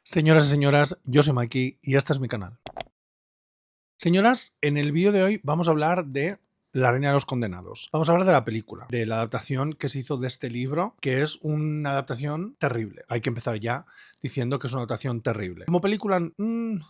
Señoras y señoras, yo soy Mikey y este es mi canal. Señoras, en el vídeo de hoy vamos a hablar de La Reina de los Condenados. Vamos a hablar de la película, de la adaptación que se hizo de este libro, que es una adaptación terrible. Hay que empezar ya diciendo que es una adaptación terrible. Como película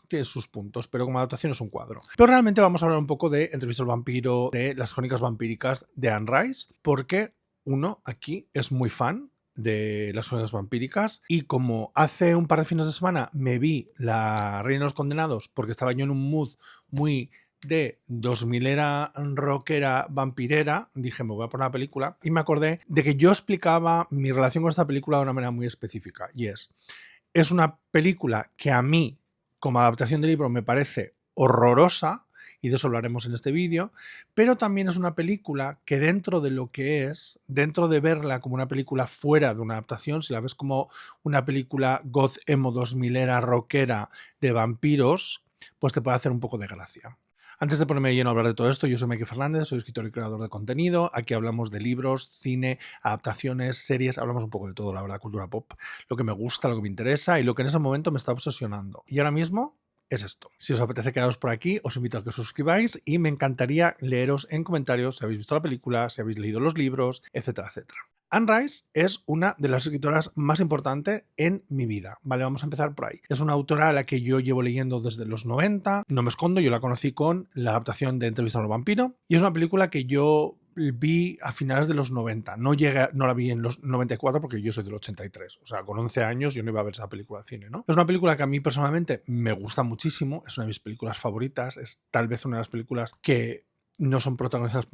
tiene sus puntos, pero como adaptación es un cuadro. Pero realmente vamos a hablar un poco de Entrevista al vampiro, de las crónicas vampíricas de Anne Rice, porque uno aquí es muy fan de las crónicas vampíricas, y como hace un par de fines de semana me vi La Reina de los Condenados porque estaba yo en un mood muy de 2000era rockera vampirera, dije me voy a poner la película y me acordé de que yo explicaba mi relación con esta película de una manera muy específica, y es una película que a mí como adaptación de libro me parece horrorosa, y de eso hablaremos en este vídeo, pero también es una película que dentro de lo que es, dentro de verla como una película fuera de una adaptación, si la ves como una película goth emo 2000era rockera de vampiros, pues te puede hacer un poco de gracia. Antes de ponerme lleno a hablar de todo esto, yo soy Mikey Fernández, soy escritor y creador de contenido. Aquí hablamos de libros, cine, adaptaciones, series, hablamos un poco de todo, la verdad, cultura pop, lo que me gusta, lo que me interesa y lo que en ese momento me está obsesionando. Y ahora mismo es esto. Si os apetece quedaros por aquí, os invito a que os suscribáis y me encantaría leeros en comentarios si habéis visto la película, si habéis leído los libros, etcétera, etcétera. Anne Rice es una de las escritoras más importantes en mi vida, ¿vale? Vamos a empezar por ahí. Es una autora a la que yo llevo leyendo desde los 90, no me escondo, yo la conocí con la adaptación de Entrevista al vampiro, y es una película que yo vi a finales de los 90, no la vi en los 94 porque yo soy del 83, o sea, con 11 años yo no iba a ver esa película de cine, ¿no? Es una película que a mí personalmente me gusta muchísimo, es una de mis películas favoritas, es tal vez una de las películas que no son protagonizadas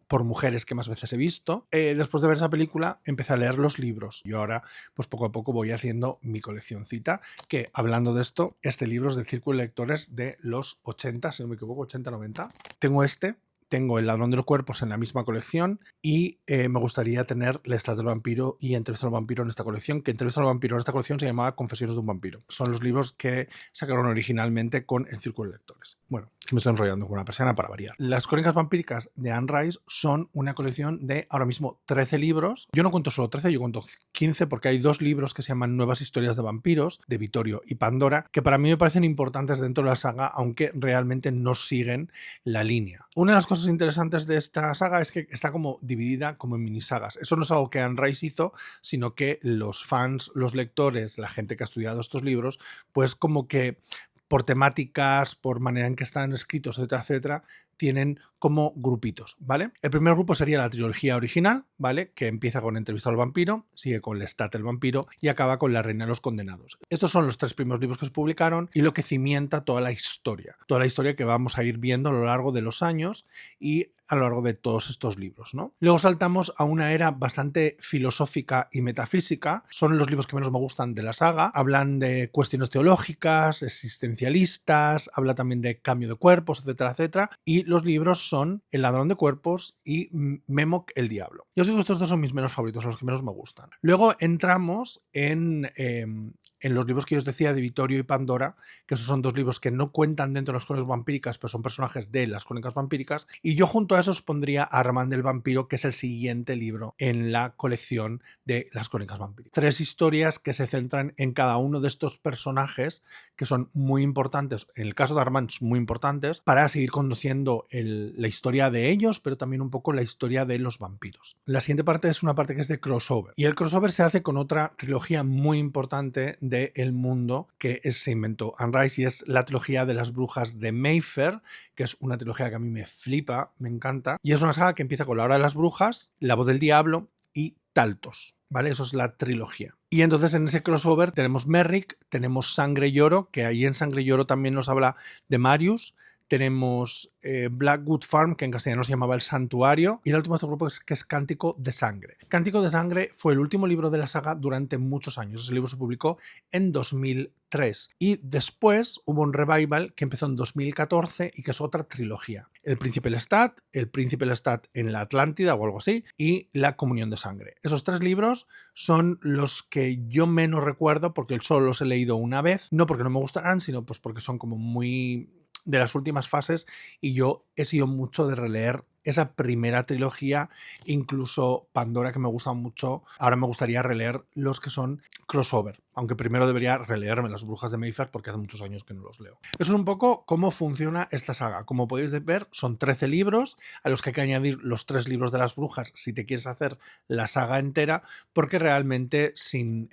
por mujeres que más veces he visto. Después de ver esa película empecé a leer los libros. Yo ahora, pues poco a poco voy haciendo mi coleccioncita, que hablando de esto, este libro es del Círculo de Lectores de los 80, si no me equivoco, 80-90. Tengo El Ladrón de los Cuerpos en la misma colección y me gustaría tener Lestat del Vampiro y Entrevista al Vampiro en esta colección, que Entrevista al Vampiro en esta colección se llamaba Confesiones de un Vampiro. Son los libros que sacaron originalmente con el Círculo de Lectores. Bueno, que me estoy enrollando con una persiana para variar. Las crónicas vampíricas de Anne Rice son una colección de ahora mismo 13 libros. Yo no cuento solo 13, yo cuento 15 porque hay dos libros que se llaman Nuevas Historias de Vampiros, de Vittorio y Pandora, que para mí me parecen importantes dentro de la saga, aunque realmente no siguen la línea. Una de las cosas interesantes de esta saga es que está como dividida como en minisagas. Eso no es algo que Anne Rice hizo, sino que los fans, los lectores, la gente que ha estudiado estos libros, pues como que por temáticas, por manera en que están escritos, etcétera, etcétera, tienen como grupitos, ¿vale? El primer grupo sería la trilogía original, ¿vale? Que empieza con Entrevista al vampiro, sigue con Lestat el vampiro y acaba con La Reina de los Condenados. Estos son los tres primeros libros que se publicaron y lo que cimienta toda la historia que vamos a ir viendo a lo largo de los años y a lo largo de todos estos libros, ¿no? Luego saltamos a una era bastante filosófica y metafísica. Son los libros que menos me gustan de la saga. Hablan de cuestiones teológicas, existencialistas, habla también de cambio de cuerpos, etcétera, etcétera. Y los libros son El Ladrón de Cuerpos y Memoc el Diablo. Yo os digo, estos dos son mis menos favoritos, los que menos me gustan. Luego entramos en los libros que yo os decía de Vittorio y Pandora, que esos son dos libros que no cuentan dentro de las crónicas vampíricas, pero son personajes de las crónicas vampíricas, y yo junto a esos pondría a Armand el Vampiro, que es el siguiente libro en la colección de las crónicas vampíricas. Tres historias que se centran en cada uno de estos personajes, que son muy importantes, en el caso de Armand muy importantes, para seguir conduciendo la historia de ellos, pero también un poco la historia de los vampiros. La siguiente parte es una parte que es de crossover, y el crossover se hace con otra trilogía muy importante del mundo que se inventó Anne Rice, y es la trilogía de las brujas de Mayfair, que es una trilogía que a mí me flipa, me encanta, y es una saga que empieza con La Hora de las Brujas, La Voz del Diablo y Taltos, ¿vale? Eso es la trilogía. Y entonces en ese crossover tenemos Merrick, tenemos Sangre y Oro, que ahí en Sangre y Oro también nos habla de Marius, tenemos Blackwood Farm, que en castellano se llamaba El Santuario, y el último de este grupo que es Cántico de Sangre. Cántico de Sangre fue el último libro de la saga durante muchos años. Ese libro se publicó en 2003 y después hubo un revival que empezó en 2014 y que es otra trilogía. El Príncipe Lestat en la Atlántida o algo así, y La Comunión de Sangre. Esos tres libros son los que yo menos recuerdo porque solo los he leído una vez, no porque no me gustaran, sino pues porque son como muy de las últimas fases, y yo he sido mucho de releer esa primera trilogía, incluso Pandora, que me gusta mucho. Ahora me gustaría releer los que son crossover, aunque primero debería releerme Las Brujas de Mayfair porque hace muchos años que no los leo. Eso es un poco cómo funciona esta saga. Como podéis ver, son 13 libros a los que hay que añadir los 3 libros de las brujas si te quieres hacer la saga entera, porque realmente sin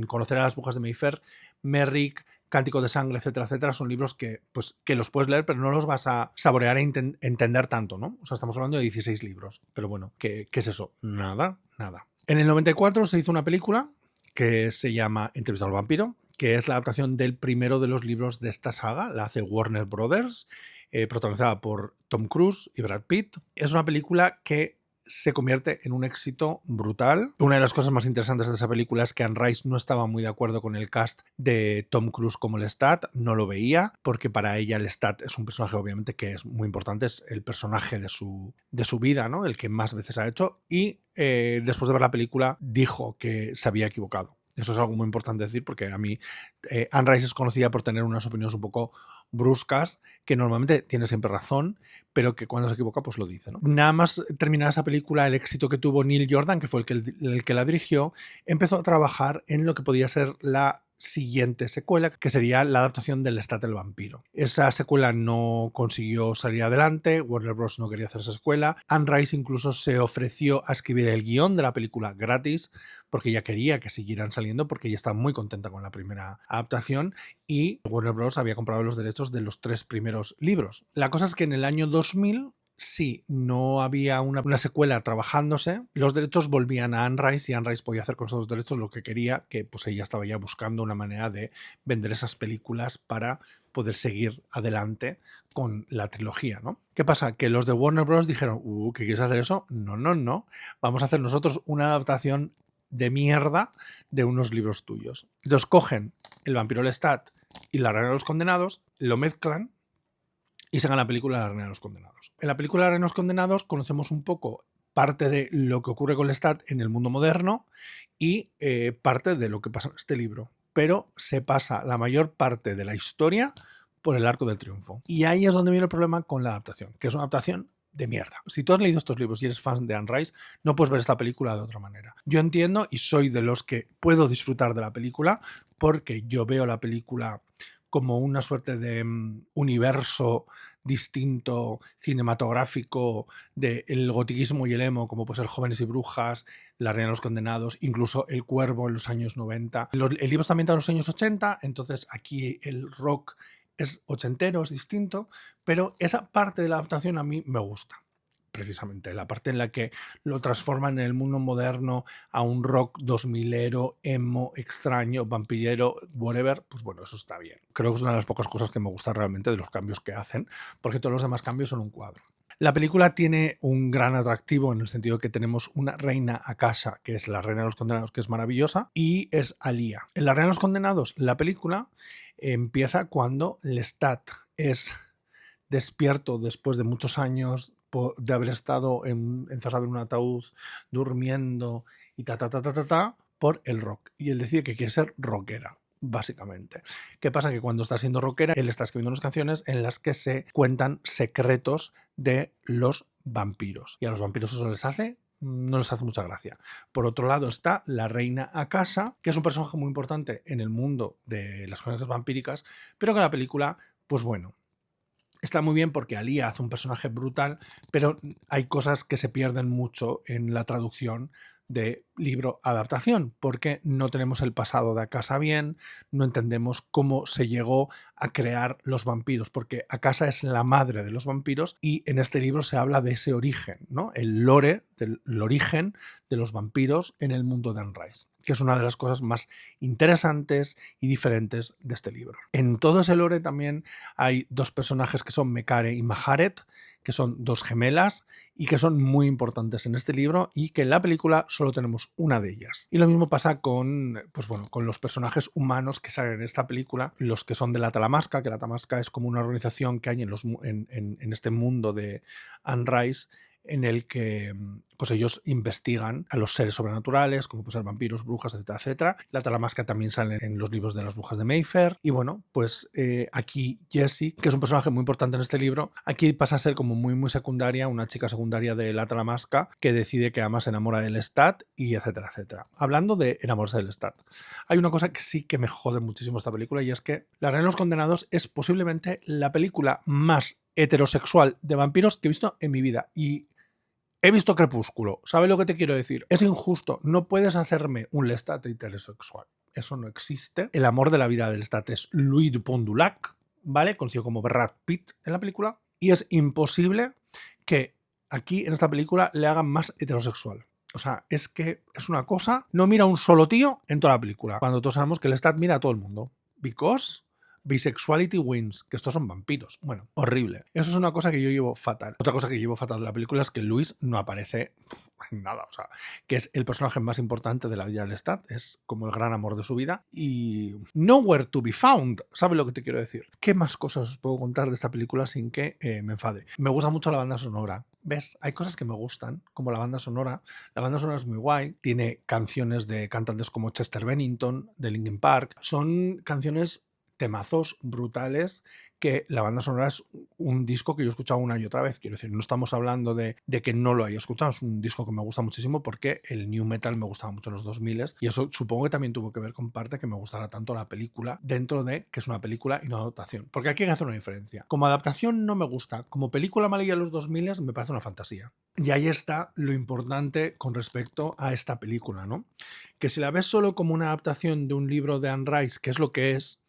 conocer a Las Brujas de Mayfair, Merrick, Cántico de Sangre, etcétera, etcétera, son libros que los puedes leer, pero no los vas a saborear e entender tanto, ¿no? O sea, estamos hablando de 16 libros. Pero bueno, ¿qué es eso? Nada. En el 94 se hizo una película que se llama Entrevista al vampiro, que es la adaptación del primero de los libros de esta saga. La hace Warner Brothers, protagonizada por Tom Cruise y Brad Pitt. Es una película que se convierte en un éxito brutal. Una de las cosas más interesantes de esa película es que Anne Rice no estaba muy de acuerdo con el cast de Tom Cruise como Lestat, no lo veía, porque para ella Lestat es un personaje obviamente que es muy importante, es el personaje de su vida, ¿no? El que más veces ha hecho, y después de ver la película dijo que se había equivocado. Eso es algo muy importante decir, porque a mí Anne Rice es conocida por tener unas opiniones un poco bruscas, que normalmente tiene siempre razón, pero que cuando se equivoca pues lo dice, ¿no? Nada más terminar esa película, el éxito que tuvo Neil Jordan, que fue el que la dirigió, empezó a trabajar en lo que podía ser la siguiente secuela, que sería la adaptación del Lestat el vampiro. Esa secuela no consiguió salir adelante, Warner Bros. No quería hacer esa secuela. Anne Rice incluso se ofreció a escribir el guión de la película gratis, porque ella quería que siguieran saliendo, porque ella estaba muy contenta con la primera adaptación, y Warner Bros. Había comprado los derechos de los 3 primeros libros. La cosa es que en el año 2000, si no había una secuela trabajándose, los derechos volvían a Anne Rice y Anne Rice podía hacer con esos derechos lo que quería, que pues ella estaba ya buscando una manera de vender esas películas para poder seguir adelante con la trilogía, ¿no? ¿Qué pasa? Que los de Warner Bros. Dijeron, ¿qué quieres hacer eso? No. Vamos a hacer nosotros una adaptación de mierda de unos libros tuyos. Entonces cogen El vampiro Lestat y La reina de los condenados, lo mezclan y sacan la película La reina de los condenados. En la película La reina de los condenados conocemos un poco parte de lo que ocurre con Lestat en el mundo moderno y parte de lo que pasa en este libro. Pero se pasa la mayor parte de la historia por el Arco del Triunfo. Y ahí es donde viene el problema con la adaptación, que es una adaptación de mierda. Si tú has leído estos libros y eres fan de Anne Rice, no puedes ver esta película de otra manera. Yo entiendo y soy de los que puedo disfrutar de la película porque yo veo la película como una suerte de universo distinto cinematográfico del gotiquismo y el emo, como puede ser Jóvenes y Brujas, La reina de los condenados, incluso El cuervo en los años 90. El libro está ambientado en los años 80, entonces aquí el rock es ochentero, es distinto, pero esa parte de la adaptación a mí me gusta. Precisamente, la parte en la que lo transforman en el mundo moderno a un rock 2000ero, emo, extraño, vampirero, whatever, pues bueno, eso está bien. Creo que es una de las pocas cosas que me gusta realmente de los cambios que hacen, porque todos los demás cambios son un cuadro. La película tiene un gran atractivo en el sentido que tenemos una reina a casa, que es la reina de los condenados, que es maravillosa, y es Alia. En La reina de los condenados, la película empieza cuando Lestat es despierto después de muchos años de haber estado encerrado en un ataúd, durmiendo y por el rock. Y él decide que quiere ser rockera, básicamente. ¿Qué pasa? Que cuando está siendo rockera, él está escribiendo unas canciones en las que se cuentan secretos de los vampiros. Y a los vampiros eso no les hace mucha gracia. Por otro lado está la reina a casa, que es un personaje muy importante en el mundo de las crónicas vampíricas, pero que la película, pues bueno, está muy bien porque Alia hace un personaje brutal, pero hay cosas que se pierden mucho en la traducción de libro adaptación, porque no tenemos el pasado de Akasa bien, no entendemos cómo se llegó a crear los vampiros, porque Akasa es la madre de los vampiros y en este libro se habla de ese origen, ¿no? El lore, del origen de los vampiros en el mundo de Anne Rice, que es una de las cosas más interesantes y diferentes de este libro. En todo ese lore también hay 2 personajes que son Mekare y Maharet, que son 2 gemelas y que son muy importantes en este libro y que en la película solo tenemos una de ellas. Y lo mismo pasa con, pues bueno, con los personajes humanos que salen en esta película, los que son de la Talamasca, que la Talamasca es como una organización que hay en este mundo de Anne Rice, en el que pues ellos investigan a los seres sobrenaturales, como pueden ser vampiros, brujas, etcétera, etcétera. La Talamasca también sale en los libros de las brujas de Mayfair. Y bueno, pues aquí Jessie, que es un personaje muy importante en este libro, aquí pasa a ser como muy, muy secundaria, una chica secundaria de la Talamasca que decide que además se enamora del Lestat y etcétera, etcétera. Hablando de enamorarse del Lestat, hay una cosa que sí que me jode muchísimo esta película y es que La Reina de los Condenados es posiblemente la película más heterosexual de vampiros que he visto en mi vida. Y he visto Crepúsculo. ¿Sabes lo que te quiero decir? Es injusto. No puedes hacerme un Lestat heterosexual. Eso no existe. El amor de la vida del Lestat es Louis Dupont du Lac, ¿vale? Conocido como Brad Pitt en la película. Y es imposible que aquí en esta película le hagan más heterosexual. O sea, es que es una cosa. No mira a un solo tío en toda la película. Cuando todos sabemos que Lestat mira a todo el mundo. Because bisexuality wins, que estos son vampiros. Bueno, horrible. Eso es una cosa que yo llevo fatal. Otra cosa que llevo fatal de la película es que Luis no aparece en nada. O sea, que es el personaje más importante de la vida del Lestat. Es como el gran amor de su vida. Y nowhere to be found. ¿Sabes lo que te quiero decir? ¿Qué más cosas os puedo contar de esta película sin que me enfade? Me gusta mucho la banda sonora. ¿Ves? Hay cosas que me gustan, como la banda sonora. La banda sonora es muy guay. Tiene canciones de cantantes como Chester Bennington, de Linkin Park. Son canciones, temazos brutales, que la banda sonora es un disco que yo he escuchado una y otra vez. Quiero decir, no estamos hablando de que no lo haya escuchado. Es un disco que me gusta muchísimo porque el new metal me gustaba mucho en los 2000 y eso supongo que también tuvo que ver con parte que me gustara tanto la película dentro de que es una película y no adaptación. Porque aquí hay que hacer una diferencia. Como adaptación no me gusta. Como película malilla de los 2000 me parece una fantasía. Y ahí está lo importante con respecto a esta película, ¿no? Que si la ves solo como una adaptación de un libro de Anne Rice, que es lo que es,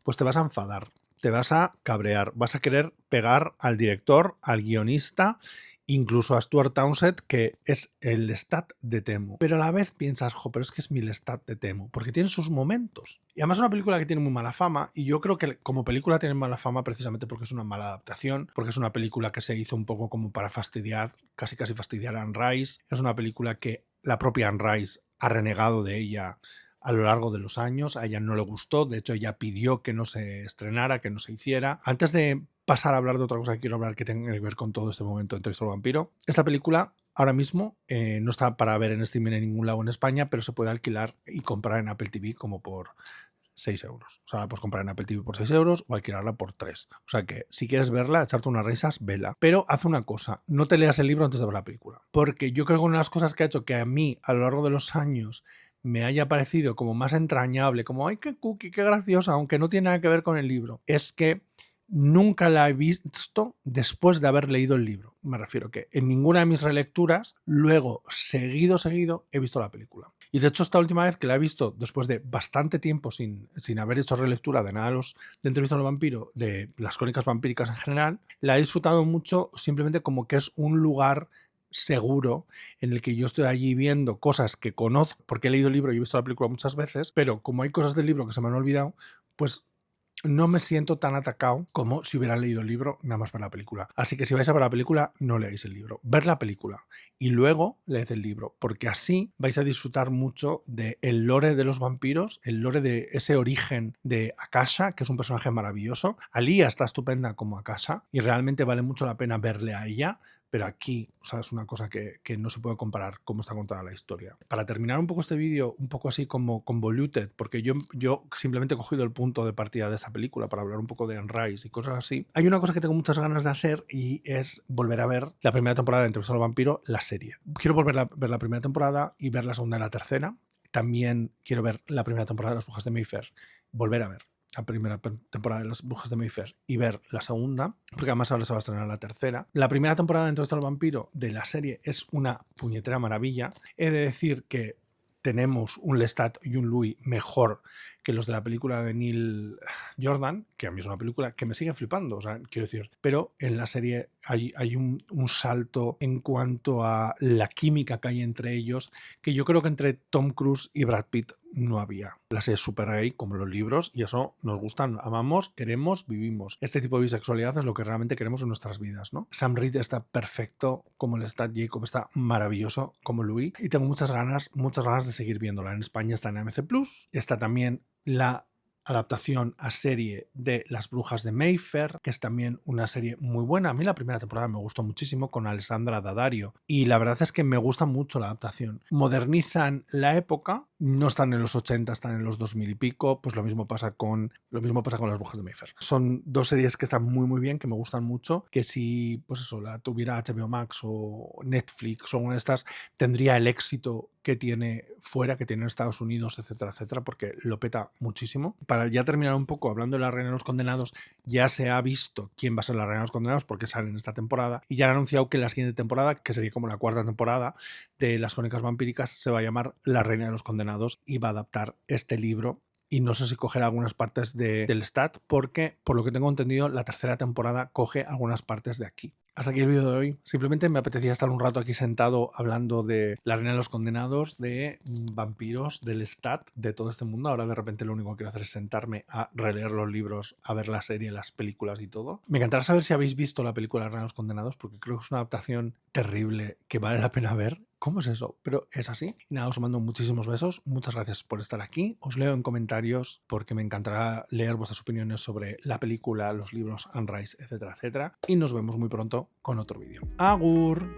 pues te vas a enfadar, te vas a cabrear, vas a querer pegar al director, al guionista, incluso a Stuart Townsend, que es el Lestat de Temu. Pero a la vez piensas, pero es que es mi Lestat de Temu, porque tiene sus momentos. Y además es una película que tiene muy mala fama, y yo creo que como película tiene mala fama precisamente porque es una mala adaptación, porque es una película que se hizo un poco como para fastidiar, casi fastidiar a Anne Rice. Es una película que la propia Anne Rice ha renegado de ella a lo largo de los años. A ella no le gustó, de hecho ella pidió que no se estrenara, que no se hiciera. Antes de pasar a hablar de otra cosa que quiero hablar que tenga que ver con todo este momento de Entrevista al Vampiro, esta película ahora mismo no está para ver en streaming en ningún lado en España, pero se puede alquilar y comprar en Apple TV como por 6 euros. O sea, la puedes comprar en Apple TV por 6 euros o alquilarla por 3. O sea que si quieres verla, echarte unas risas, vela. Pero haz una cosa, no te leas el libro antes de ver la película. Porque yo creo que una de las cosas que ha hecho que a mí a lo largo de los años me haya parecido como más entrañable, como ¡ay, qué cookie, qué graciosa! Aunque no tiene nada que ver con el libro, es que nunca la he visto después de haber leído el libro. Me refiero que en ninguna de mis relecturas, luego, seguido, he visto la película. Y de hecho, esta última vez que la he visto, después de bastante tiempo sin haber hecho relectura de nada de Entrevista al Vampiro, de las crónicas vampíricas en general, la he disfrutado mucho simplemente como que es un lugar seguro en el que yo estoy allí viendo cosas que conozco, porque he leído el libro y he visto la película muchas veces, pero como hay cosas del libro que se me han olvidado, pues no me siento tan atacado como si hubiera leído el libro nada más para la película. Así que si vais a ver la película, no leáis el libro. Ver la película y luego leed el libro, porque así vais a disfrutar mucho del lore de los vampiros, el lore de ese origen de Akasha, que es un personaje maravilloso. Alia está estupenda como Akasha y realmente vale mucho la pena verle a ella. Pero aquí, o sea, es una cosa que no se puede comparar cómo está contada la historia. Para terminar un poco este vídeo, un poco así como convoluted, porque yo simplemente he cogido el punto de partida de esta película para hablar un poco de Anne Rice y cosas así. Hay una cosa que tengo muchas ganas de hacer y es volver a ver la primera temporada de Entrevista al Vampiro, la serie. Quiero volver a ver la primera temporada y ver la segunda y la tercera. También quiero ver la primera temporada de Las Brujas de Mayfair, volver a ver la primera temporada de Las Brujas de Mayfair y ver la segunda, porque además ahora se va a estrenar la tercera. La primera temporada de Entrevista al Vampiro de la serie es una puñetera maravilla. He de decir que tenemos un Lestat y un Louis mejor que los de la película de Neil Jordan, que a mí es una película que me sigue flipando, o sea, quiero decir, pero en la serie hay un salto en cuanto a la química que hay entre ellos, que yo creo que entre Tom Cruise y Brad Pitt no había. La serie es súper gay, como los libros, y eso nos gusta, amamos, queremos, vivimos. Este tipo de bisexualidad es lo que realmente queremos en nuestras vidas, ¿no? Sam Reed está perfecto como el Lestat, Jacob está maravilloso como Louis, y tengo muchas ganas de seguir viéndola. En España está en AMC Plus, está también la adaptación a serie de Las Brujas de Mayfair, que es también una serie muy buena. A mí la primera temporada me gustó muchísimo con Alessandra Daddario y la verdad es que me gusta mucho la adaptación. Modernizan la época, no están en los 80, están en los 2000 y pico, pues lo mismo pasa con Las Brujas de Mayfair. Son dos series que están muy bien, que me gustan mucho, que si pues eso, la tuviera HBO Max o Netflix o una de estas, tendría el éxito que tiene fuera, que tiene en Estados Unidos, etcétera, etcétera, porque lo peta muchísimo. Para ya terminar un poco hablando de La Reina de los Condenados, ya se ha visto quién va a ser La Reina de los Condenados porque sale en esta temporada y ya han anunciado que la siguiente temporada, que sería como la cuarta temporada de Las Crónicas Vampíricas, se va a llamar La Reina de los Condenados y va a adaptar este libro. Y no sé si cogerá algunas partes del Stat, porque por lo que tengo entendido la tercera temporada coge algunas partes de aquí. Hasta aquí el vídeo de hoy. Simplemente me apetecía estar un rato aquí sentado hablando de La Reina de los Condenados, de vampiros, del Stat, de todo este mundo. Ahora de repente lo único que quiero hacer es sentarme a releer los libros, a ver la serie, las películas y todo. Me encantará saber si habéis visto la película La Reina de los Condenados, porque creo que es una adaptación terrible que vale la pena ver. ¿Cómo es eso? Pero es así. Y nada, os mando muchísimos besos. Muchas gracias por estar aquí. Os leo en comentarios porque me encantará leer vuestras opiniones sobre la película, los libros, Anne Rice, etcétera, etcétera. Y nos vemos muy pronto con otro vídeo. ¡Agur!